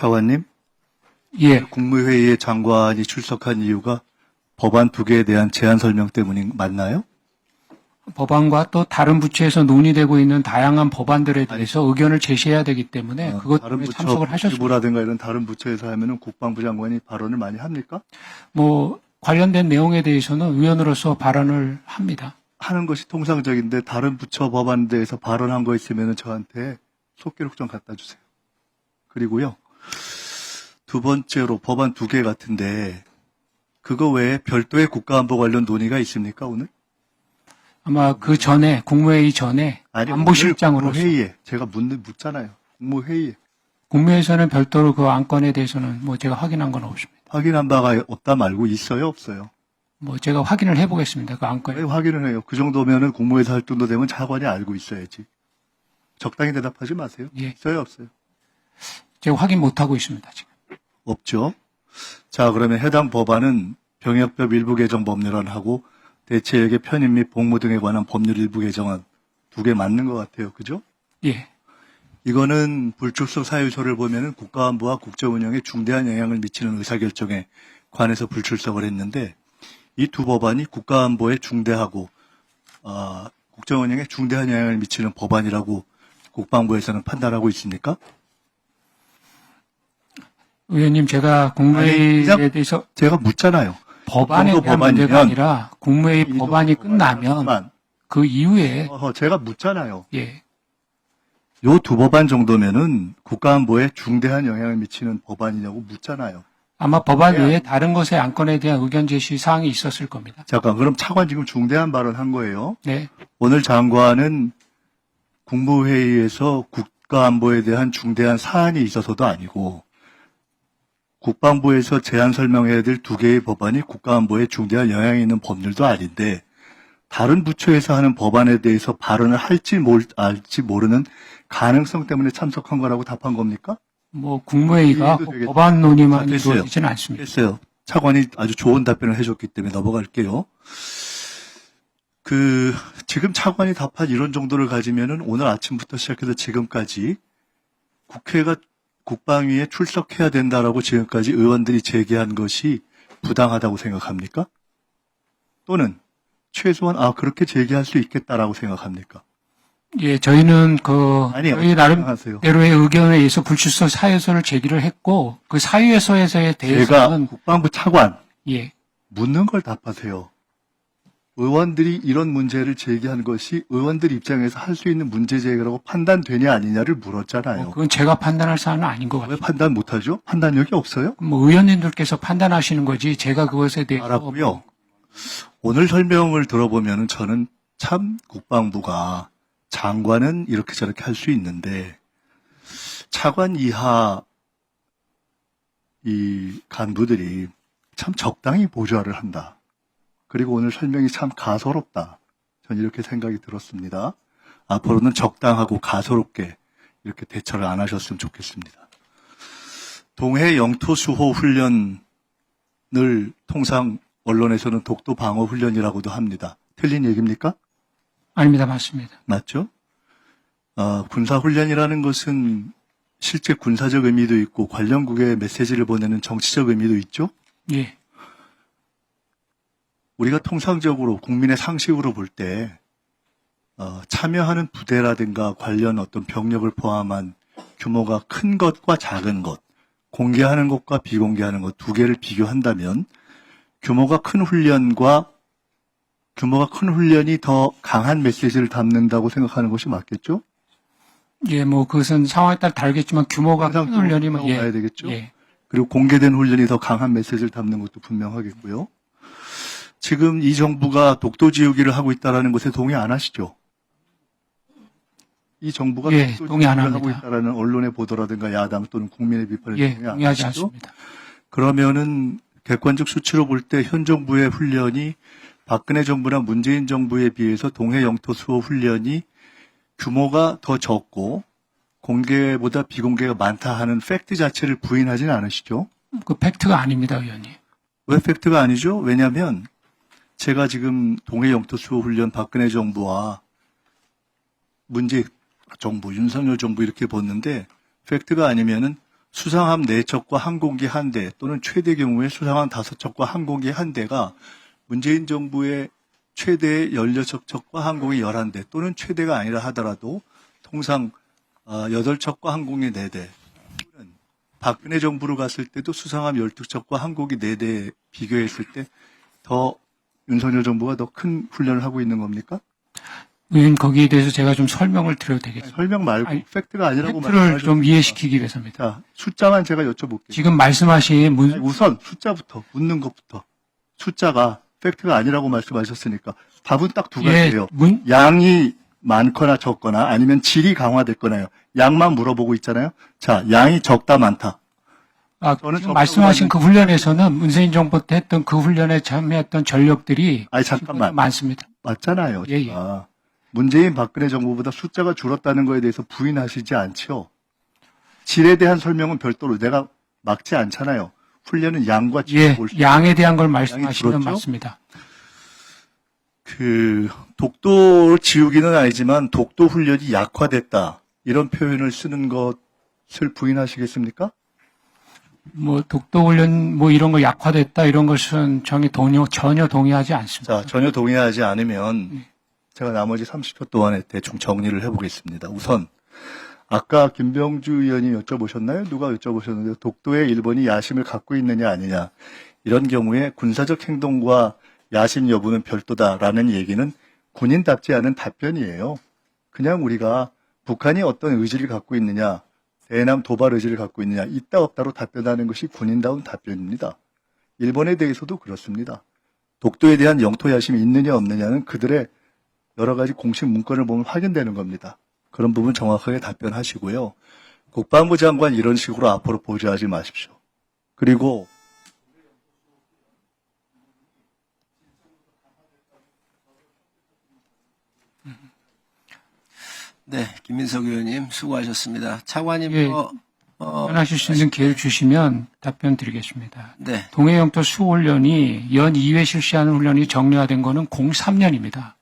차관님, 예, 국무회의에 장관이 출석한 이유가 법안 2개에 대한 제안 설명 때문이 맞나요? 법안과 또 다른 부처에서 논의되고 있는 다양한 법안들에 대해서 의견을 제시해야 되기 때문에 그것 다른 때문에 부처 참석을 하셨습니다. 국방부라든가 이런 다른 부처에서 하면은 국방부 장관이 발언을 많이 합니까? 뭐 관련된 내용에 대해서는 의원으로서 발언을 합니다. 하는 것이 통상적인데 다른 부처 법안에 대해서 발언한 거 있으면은 저한테 속기록 좀 갖다 주세요. 그리고요, 두 번째로 법안 2개 같은데 그거 외에 별도의 국가안보 관련 논의가 있습니까 오늘? 아마 그 전에 국무회의 전에 안보실장으로서 국무회의에 제가 묻잖아요. 국무회의에 국무회에서는 별도로 그 안건에 대해서는 뭐 제가 확인한 건 없습니다. 확인한 바가 없다 말고 있어요, 없어요? 뭐 제가 확인을 해보겠습니다. 그 안건에. 왜 확인을 해요? 그 정도면은 국무회의에서 할 정도 되면 차관이 알고 있어야지. 적당히 대답하지 마세요. 예. 있어요, 없어요? 제가 확인 못하고 있습니다. 지금. 없죠. 자, 그러면 해당 법안은 병역법 일부 개정 법률안하고 대체역의 편입 및 복무 등에 관한 법률 일부 개정안 2개 맞는 것 같아요. 그죠? 예, 이거는 불출석 사유서를 보면은 국가안보와 국정운영에 중대한 영향을 미치는 의사결정에 관해서 불출석을 했는데 이 두 법안이 국가안보에 중대하고 국정운영에 중대한 영향을 미치는 법안이라고 국방부에서는 판단하고 있습니까? 의원님 제가 국무회의에 대해서 제가 묻잖아요. 법안에 대한 문제가 아니라 국무회의 법안이 끝나면 그 이후에 제가 묻잖아요. 예, 요 두 법안 정도면은 국가안보에 중대한 영향을 미치는 법안이냐고 묻잖아요. 아마 법안 외에 다른 것의 안건에 대한 의견 제시 사항이 있었을 겁니다. 잠깐, 그럼 차관 지금 중대한 발언 한 거예요? 네, 오늘 장관은 국무회의에서 국가안보에 대한 중대한 사안이 있어서도 아니고 국방부에서 제안 설명해야 될 2개의 법안이 국가안보에 중대한 영향이 있는 법률도 아닌데 다른 부처에서 하는 법안에 대해서 발언을 할지 말지 모르는 가능성 때문에 참석한 거라고 답한 겁니까? 뭐 국무회의가 법안 논의만 이루어지지는 않습니다. 됐어요. 차관이 아주 좋은 답변을 해줬기 때문에 넘어갈게요. 지금 차관이 답한 이런 정도를 가지면은 오늘 아침부터 시작해서 지금까지 국회가 국방위에 출석해야 된다라고 지금까지 의원들이 제기한 것이 부당하다고 생각합니까? 또는 최소한 그렇게 제기할 수 있겠다라고 생각합니까? 예, 저희는 저희 나름대로의 의견에 의해서 불출석 사유서를 제기를 했고 그 사유서에 제가 대해서는 국방부 차관 예, 묻는 걸 답하세요. 의원들이 이런 문제를 제기한 것이 의원들 입장에서 할 수 있는 문제 제기라고 판단되냐 아니냐를 물었잖아요. 그건 제가 판단할 사안은 아닌 것 왜 같아요. 판단 못하죠? 판단력이 없어요? 뭐 의원님들께서 판단하시는 거지 제가 그것에 대해서 알았고요. 오늘 설명을 들어보면 저는 참 국방부가 장관은 이렇게 저렇게 할 수 있는데 차관 이하 이 간부들이 참 적당히 보좌를 한다. 그리고 오늘 설명이 참 가소롭다. 전 이렇게 생각이 들었습니다. 앞으로는 적당하고 가소롭게 이렇게 대처를 안 하셨으면 좋겠습니다. 동해 영토 수호 훈련을 통상 언론에서는 독도 방어 훈련이라고도 합니다. 틀린 얘기입니까? 아닙니다. 맞습니다. 맞죠? 군사 훈련이라는 것은 실제 군사적 의미도 있고 관련국에 메시지를 보내는 정치적 의미도 있죠? 예, 우리가 통상적으로 국민의 상식으로 볼 때 참여하는 부대라든가 관련 어떤 병력을 포함한 규모가 큰 것과 작은 것, 공개하는 것과 비공개하는 것 2개를 비교한다면 규모가 큰 훈련이 더 강한 메시지를 담는다고 생각하는 것이 맞겠죠? 예, 뭐 그것은 상황에 따라 다르겠지만 규모가 큰 훈련이면 봐야 되겠죠? 예. 그리고 공개된 훈련이 더 강한 메시지를 담는 것도 분명하겠고요. 지금 이 정부가 독도지우기를 하고 있다는 것에 동의 안 하시죠? 이 정부가 예, 동의 안 독도지우기를 하고 합니다. 있다는 언론의 보도라든가 야당 또는 국민의 비판에 예, 동의 안 동의하지 하시죠? 않습니다. 그러면은 객관적 수치로 볼 때 현 정부의 훈련이 박근혜 정부나 문재인 정부에 비해서 동해 영토 수호 훈련이 규모가 더 적고 공개보다 비공개가 많다 하는 팩트 자체를 부인하지는 않으시죠? 그 팩트가 아닙니다, 의원님. 왜 팩트가 아니죠? 왜냐하면 제가 지금 동해 영토 수호 훈련 박근혜 정부와 문재인 정부, 윤석열 정부 이렇게 봤는데 팩트가 아니면은 수상함 4척과 항공기 1대 또는 최대 경우에 수상함 5척과 항공기 1대가 문재인 정부의 최대 16척과 항공기 11대 또는 최대가 아니라 하더라도 통상 8척과 항공기 4대, 박근혜 정부로 갔을 때도 수상함 12척과 항공기 4대 비교했을 때 더 윤석열 정부가 더 큰 훈련을 하고 있는 겁니까? 의원 거기에 대해서 제가 좀 설명을 드려도 되겠습니다. 설명 말고 아니, 팩트가 아니라고 팩트를 말씀하셨습니다. 좀 이해시키기 위해서입니다. 자, 숫자만 제가 여쭤볼게요. 지금 말씀하신 아니, 우선 숫자부터 묻는 것부터 숫자가 팩트가 아니라고 말씀하셨으니까 답은 딱 두 가지예요. 양이 많거나 적거나 아니면 질이 강화됐거나요. 양만 물어보고 있잖아요. 자, 양이 적다 많다. 저는 지금 말씀하신 그 훈련에서는 문재인 정부 때 했던 그 훈련에 참여했던 전력들이 아니 잠깐만 많습니다. 맞잖아요. 예, 예. 문재인 박근혜 정부보다 숫자가 줄었다는 거에 대해서 부인하시지 않죠. 질에 대한 설명은 별도로 내가 막지 않잖아요. 훈련은 양과 질을 예, 볼 수 양에 대한 걸 말씀하시면 줄었죠? 맞습니다. 독도 지우기는 아니지만 독도 훈련이 약화됐다 이런 표현을 쓰는 것을 부인하시겠습니까? 독도 훈련 이런 거 약화됐다 이런 것은 전혀 동의하지 않습니다. 자, 전혀 동의하지 않으면 제가 나머지 30초 동안에 대충 정리를 해보겠습니다. 우선 아까 김병주 의원이 여쭤보셨나요? 누가 여쭤보셨는데 독도에 일본이 야심을 갖고 있느냐 아니냐 이런 경우에 군사적 행동과 야심 여부는 별도다라는 얘기는 군인답지 않은 답변이에요. 그냥 우리가 북한이 어떤 의지를 갖고 있느냐 대남 도발 의지를 갖고 있느냐 있다 없다로 답변하는 것이 군인다운 답변입니다. 일본에 대해서도 그렇습니다. 독도에 대한 영토 야심이 있느냐 없느냐는 그들의 여러 가지 공식 문건을 보면 확인되는 겁니다. 그런 부분 정확하게 답변하시고요. 국방부 장관 이런 식으로 앞으로 보좌하지 마십시오. 그리고 네, 김민석 의원님 수고하셨습니다. 차관님 예. 답변하실 수 있는 기회를 주시면 답변 드리겠습니다. 네, 동해 영토 수훈련이 연 2회 실시하는 훈련이 정례화된 거는 03년입니다.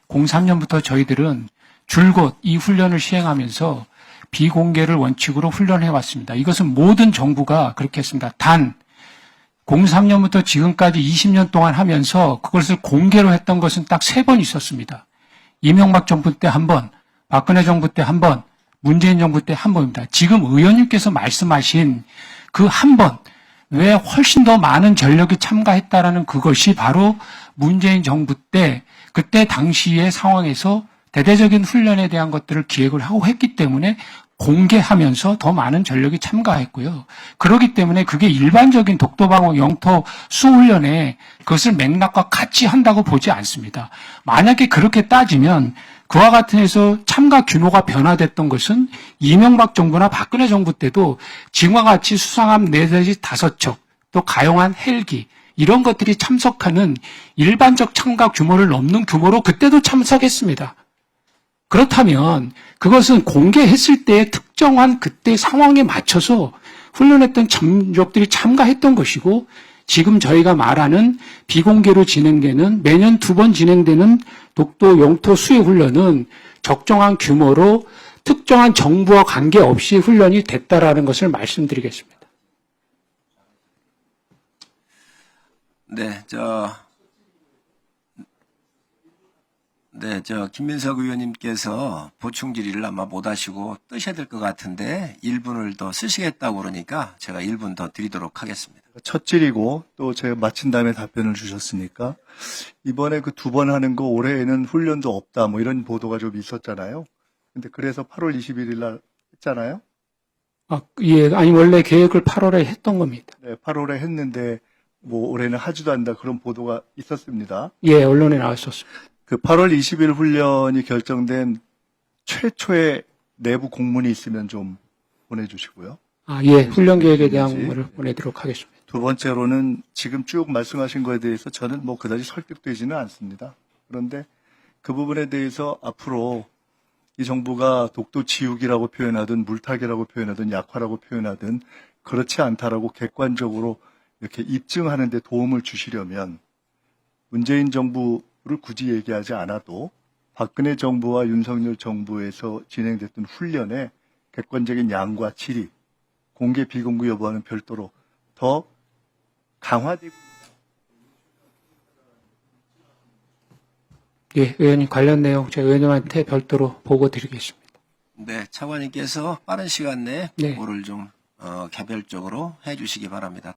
03년부터 저희들은 줄곧 이 훈련을 시행하면서 비공개를 원칙으로 훈련해 왔습니다. 이것은 모든 정부가 그렇게 했습니다. 단 03년부터 지금까지 20년 동안 하면서 그것을 공개로 했던 것은 딱 3번 있었습니다. 이명박 정부 때 한 번, 박근혜 정부 때 한 번, 문재인 정부 때 한 번입니다. 지금 의원님께서 말씀하신 그 한 번, 왜 훨씬 더 많은 전력이 참가했다라는 그것이 바로 문재인 정부 때 그때 당시의 상황에서 대대적인 훈련에 대한 것들을 기획을 하고 했기 때문에 공개하면서 더 많은 전력이 참가했고요. 그렇기 때문에 그게 일반적인 독도방어 영토 수훈련에 그것을 맥락과 같이 한다고 보지 않습니다. 만약에 그렇게 따지면 그와 같은 해서 참가 규모가 변화됐던 것은 이명박 정부나 박근혜 정부 때도 지금과 같이 수상함 4대지 5척, 또 가용한 헬기 이런 것들이 참석하는 일반적 참가 규모를 넘는 규모로 그때도 참석했습니다. 그렇다면 그것은 공개했을 때 특정한 그때 상황에 맞춰서 훈련했던 전력들이 참가했던 것이고 지금 저희가 말하는 비공개로 진행되는 매년 2번 진행되는 독도 영토 수해 훈련은 적정한 규모로 특정한 정부와 관계없이 훈련이 됐다라는 것을 말씀드리겠습니다. 김민석 의원님께서 보충 질의를 아마 못 하시고 뜨셔야 될 것 같은데 1분을 더 쓰시겠다고 그러니까 제가 1분 더 드리도록 하겠습니다. 첫 질이고 또 제가 마친 다음에 답변을 주셨으니까 이번에 그 2번 하는 거 올해에는 훈련도 없다 뭐 이런 보도가 좀 있었잖아요. 근데 그래서 8월 21일 날 했잖아요. 예, 아니 원래 계획을 8월에 했던 겁니다. 네, 8월에 했는데 뭐 올해는 하지도 않는다 그런 보도가 있었습니다. 예, 언론에 나왔었습니다. 그 8월 20일 훈련이 결정된 최초의 내부 공문이 있으면 좀 보내주시고요. 예, 훈련 계획에 대한 것을 보내도록 하겠습니다. 두 번째로는 지금 쭉 말씀하신 거에 대해서 저는 뭐 그다지 설득되지는 않습니다. 그런데 그 부분에 대해서 앞으로 이 정부가 독도 지우기라고 표현하든 물타기라고 표현하든 약화라고 표현하든 그렇지 않다라고 객관적으로 이렇게 입증하는 데 도움을 주시려면 문재인 정부를 굳이 얘기하지 않아도 박근혜 정부와 윤석열 정부에서 진행됐던 훈련의 객관적인 양과 질이 공개 비공개 여부와는 별도로 더 강화되고 예, 의원님 관련 내용 제가 의원님한테 별도로 보고 드리겠습니다. 네, 차관님께서 빠른 시간 내에 네. 그거를 좀 개별적으로 해주시기 바랍니다.